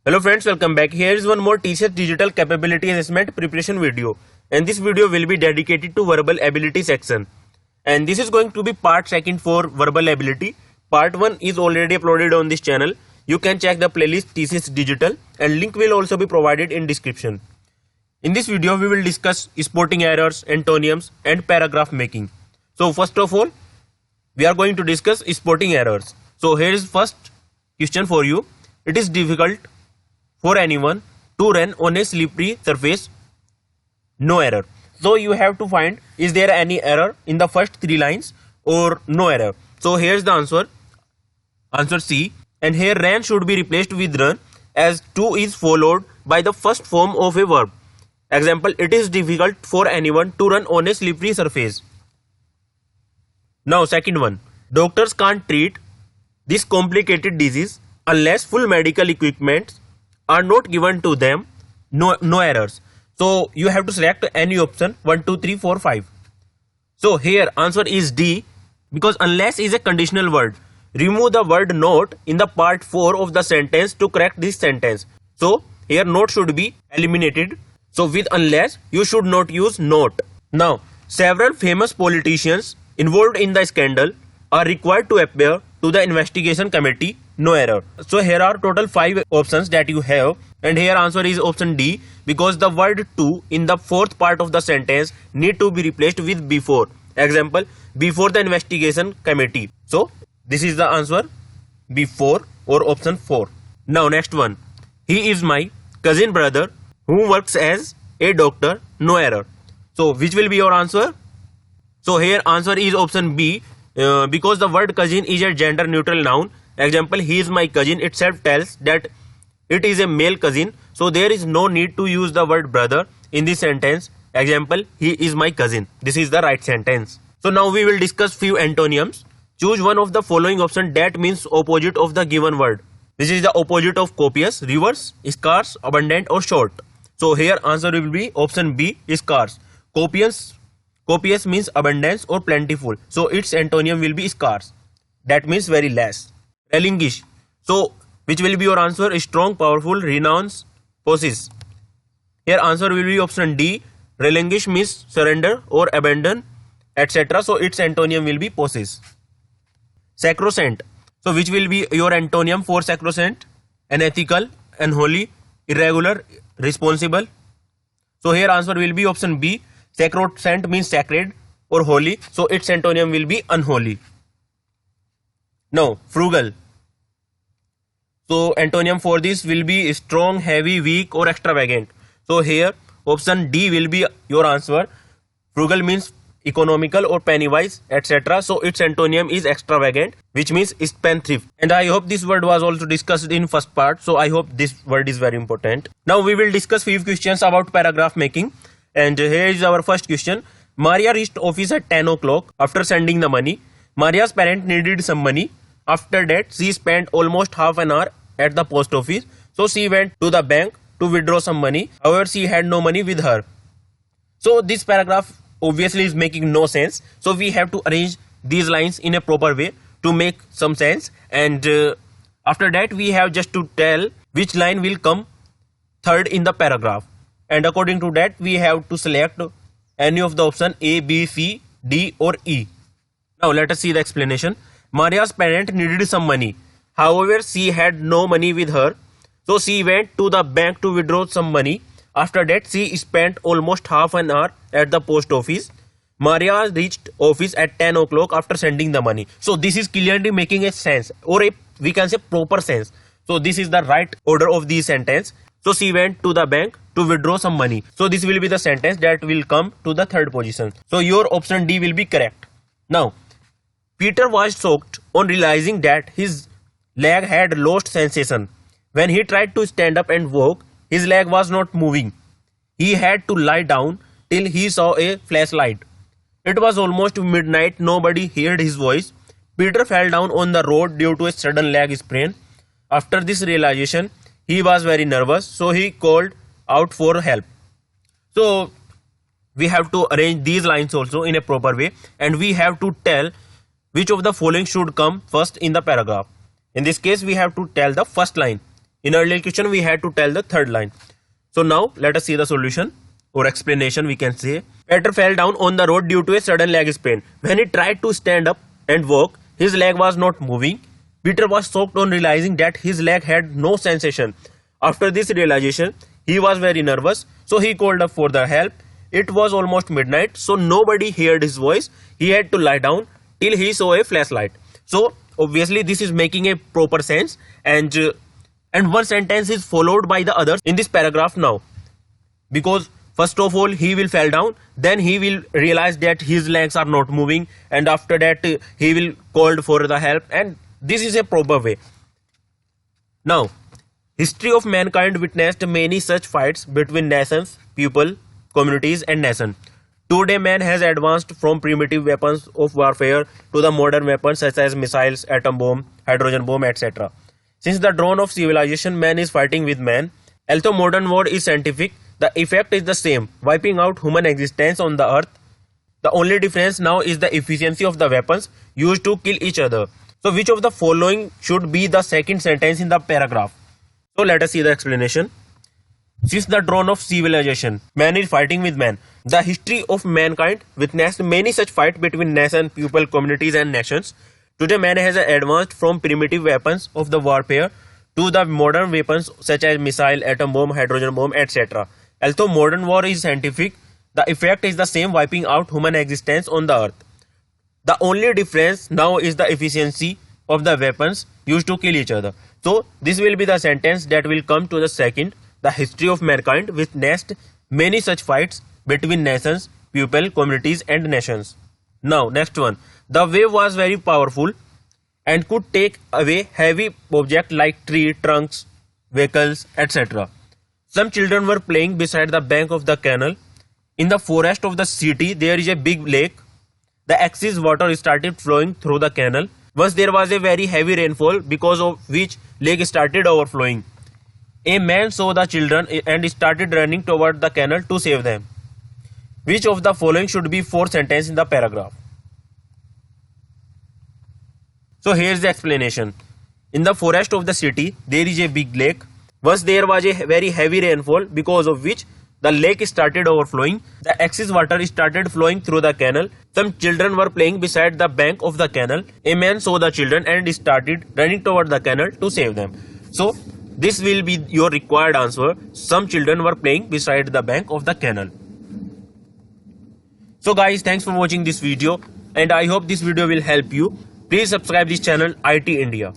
Hello friends, welcome back. Here is one more TCS Digital Capability Assessment preparation video. And this video will be dedicated to verbal ability section. And this is going to be part second for verbal ability. Part 1 is already uploaded on this channel. You can check the playlist TCS Digital and link will also be provided in description. In this video, we will discuss spotting errors, antonyms and paragraph making. So first of all, we are going to discuss spotting errors. So here is first question for you. It is difficult for anyone to run on a slippery surface. No error. So you have to find, is there any error in the first three lines or no error. So here's the answer. Answer C. And here ran should be replaced with run as to is followed by the first form of a verb. Example, it is difficult for anyone to run on a slippery surface. Now second one. Doctors can't treat this complicated disease unless full medical equipment are not given to them. No errors. So you have to select any option 1, 2, 3, 4, 5. So here answer is D, because unless is a conditional word. Remove the word not in the part 4 of the sentence to correct this sentence. So here not should be eliminated. So with unless you should not use not. Now several famous politicians involved in the scandal are required to appear to the investigation committee. No error. So here are total 5 options that you have, and here answer is option D, because the word to in the fourth part of the sentence need to be replaced with before. Example, before the investigation committee. So this is the answer, before, or option 4. Now next one. He is my cousin brother who works as a doctor. No error. So which will be your answer? So here answer is option B, because the word cousin is a gender neutral noun. Example, he is my cousin itself tells that it is a male cousin. So there is no need to use the word brother in this sentence. Example, he is my cousin. This is the right sentence. So now we will discuss few antonyms. Choose one of the following option that means opposite of the given word. This is the opposite of copious, reverse, scarce, abundant or short. So here answer will be option B, scarce. Copious means abundance or plentiful. So its antonym will be scarce. That means very less. Relinquish. So which will be your answer? Strong, powerful, renounce, possess. Here answer will be option D. Relinquish means surrender or abandon, etc. So its antonym will be possess. Sacrosanct. So which will be your antonym for sacrosanct? Unethical, unholy, irregular, responsible. So here answer will be option B. Sacrosanct means sacred or holy. So its antonym will be unholy. Now frugal. So antonym for this will be strong, heavy, weak or extravagant. So here option D will be your answer. Frugal means economical or penny-wise, etc. So its antonym is extravagant, which means spendthrift. And I hope this word was also discussed in first part. So I hope this word is very important. Now we will discuss few questions about paragraph making. And here is our first question. Maria reached office at 10 o'clock after sending the money. Maria's parent needed some money. After that, she spent almost half an hour at the post office. So she went to the bank to withdraw some money. However, she had no money with her. So this paragraph obviously is making no sense. So we have to arrange these lines in a proper way to make some sense. And after that, we have just to tell which line will come third in the paragraph. And according to that, we have to select any of the option A, B, C, D or E. Now let us see the explanation. Maria's parent needed some money. However, she had no money with her. So she went to the bank to withdraw some money. After that, she spent almost half an hour at the post office. Maria reached office at 10 o'clock after sending the money. So this is clearly making a sense, or we can say proper sense. So this is the right order of the sentence. So she went to the bank to withdraw some money. So this will be the sentence that will come to the third position. So your option D will be correct. Now, Peter was shocked on realizing that his leg had lost sensation. When he tried to stand up and walk, his leg was not moving. He had to lie down till he saw a flashlight. It was almost midnight. Nobody heard his voice. Peter fell down on the road due to a sudden leg sprain. After this realization, he was very nervous, so he called out for help. So we have to arrange these lines also in a proper way, and we have to tell which of the following should come first in the paragraph. In this case, we have to tell the first line. In earlier question, we had to tell the third line. So now let us see the solution or explanation we can say. Peter fell down on the road due to a sudden leg sprain. When he tried to stand up and walk, his leg was not moving. Peter was shocked on realizing that his leg had no sensation. After this realization, he was very nervous, so he called up for the help. It was almost midnight, so nobody heard his voice. He had to lie down till he saw a flashlight. So obviously this is making a proper sense, and one sentence is followed by the others in this paragraph now, because first of all he will fall down, then he will realize that his legs are not moving, and after that he will called for the help, and this is a proper way. Now, history of mankind witnessed many such fights between nations, people, communities and nations. Today man has advanced from primitive weapons of warfare to the modern weapons such as missiles, atom bomb, hydrogen bomb, etc. Since the dawn of civilization, man is fighting with man. Although modern war is scientific, the effect is the same, wiping out human existence on the earth. The only difference now is the efficiency of the weapons used to kill each other. So which of the following should be the second sentence in the paragraph? So let us see the explanation. Since the dawn of civilization, man is fighting with man. The history of mankind witnessed many such fights between nations, people, communities and nations. Today man has advanced from primitive weapons of the warfare to the modern weapons such as missile, atom bomb, hydrogen bomb, etc. Although modern war is scientific, the effect is the same, wiping out human existence on the earth. The only difference now is the efficiency of the weapons used to kill each other. So this will be the sentence that will come to the second. The history of mankind witnessed many such fights between nations, people, communities and nations. Now next one. The wave was very powerful and could take away heavy objects like tree, trunks, vehicles, etc. Some children were playing beside the bank of the canal. In the forest of the city there is a big lake. The excess water started flowing through the canal. Once there was a very heavy rainfall, because of which lake started overflowing. A man saw the children and started running toward the canal to save them. Which of the following should be fourth sentence in the paragraph? So here is the explanation. In the forest of the city there is a big lake. Once there was a very heavy rainfall, because of which the lake started overflowing. The excess water started flowing through the canal. Some children were playing beside the bank of the canal. A man saw the children and started running toward the canal to save them. So this will be your required answer. Some children were playing beside the bank of the canal. So guys, thanks for watching this video, and I hope this video will help you. Please subscribe this channel IT India.